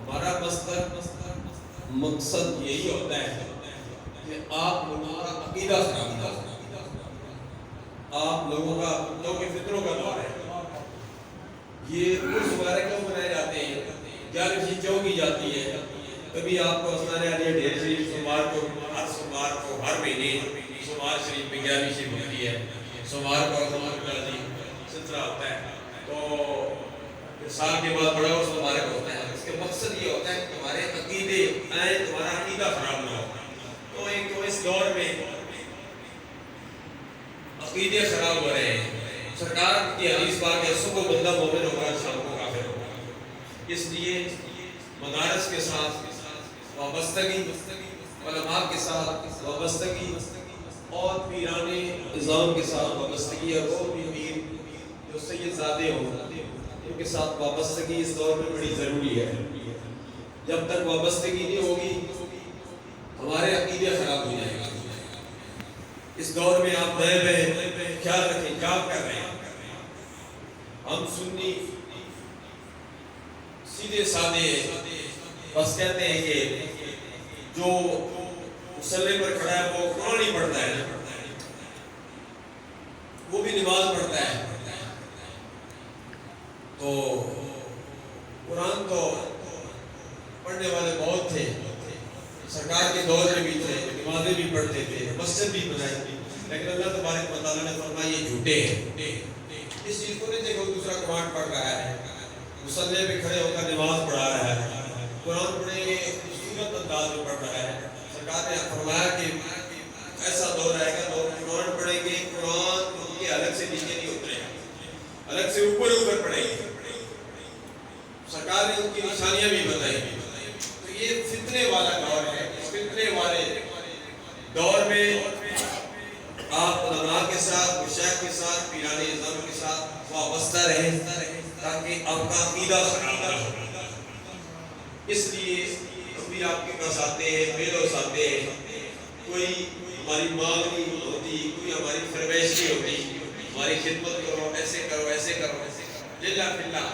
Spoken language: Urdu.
ہمارا مقصد یہی ہوتا ہے کہ آپ لوگوں کا عقیدہ خراب نہ ہو، آپ لوگوں کا کیونکہ فطروں کا دور ہے، یہ عرس وغیرہ کیوں منائے جاتے ہیں، جالسی کیوں کی جاتی ہے؟ کبھی آپ کو سنانے آ رہی ہے ڈھیر شریف سوموار کو ہر مہینے سوموار شریف میں 11ویں شریف ہوتی ہے، سوموار کو سلسلہ ہوتا ہے، تو سال کے بعد بڑا عرس مبارک ہوتا ہے۔ اس کا مقصد یہ ہوتا ہے کہ تمہارے عقیدے تمہارا عقیدہ خراب نہ ہو۔ تو ایک تو اس دور میں عقیدے خراب ہو رہے ہیں، سرکار کی حدیث پاک ہے صبح بندہ مومن ہوگا شام کو کافر ہوگا۔ اس لیے مدارس کے ساتھ وابستگی، علماء کے ساتھ وابستگی اور پیرانے نظام کے ساتھ وابستگی، اور وہ بھی امیر جو سید زادے ہوں ان کے ساتھ وابستگی اس دور میں بڑی ضروری ہے۔ جب تک وابستگی نہیں ہوگی ہمارے عقیدے خراب ہو جائیں گے۔ اس دور میں آپ نئے خیال رکھیں کیا کر رہے ہیں۔ ہم سنی سیدھے سادے بس کہتے ہیں کہ جو مصلی پر کھڑا ہے وہ قرآن ہی پڑھتا ہے، وہ بھی نماز پڑھتا ہے، تو قرآن تو پڑھنے والے بہت تھے، سرکار کے دور میں بھی تھے، نمازیں بھی پڑھتے تھے، مسجد بھی بنائی تھی، لیکن اللہ تبارک و تعالیٰ نے فرمایا یہ جھوٹے ہیں۔ اس چیز کو نہیں دیکھو دوسرا قرآن پڑھ رہا ہے، مصلی پہ کھڑے ہو کر نماز پڑھا رہا ہے، قرآن پڑھے خوبصورت انداز میں پڑھ رہا ہے۔ سرکار نے فرمایا کہ ایسا دور آئے گا لوگ قرآن پڑھیں گے، قرآن ان کے الگ سے نیچے نہیں اترے گا، الگ سے اوپر پڑھیں گے۔ سرکار نے ان کی نشانیاں بھی بتائی۔ تو یہ فتنے والا دور ہے، اس فتنے والے دور میں آپ علماء کے ساتھ، مشائخ کے ساتھ، پیرانے نظام کے ساتھ وابستہ رہیں تاکہ آپ کا عقیدہ خراب نہ ہو۔ اس لیے ہم بھی آپ کے پاس آتے ہیں، بیلوس آتے ہیں، کوئی ہماری مانگ نہیں ہوتی، کوئی ہماری فرمائش نہیں ہوتی، ہماری خدمت کرو، ایسے کرو، ایسے کرو، للہ فی اللہ۔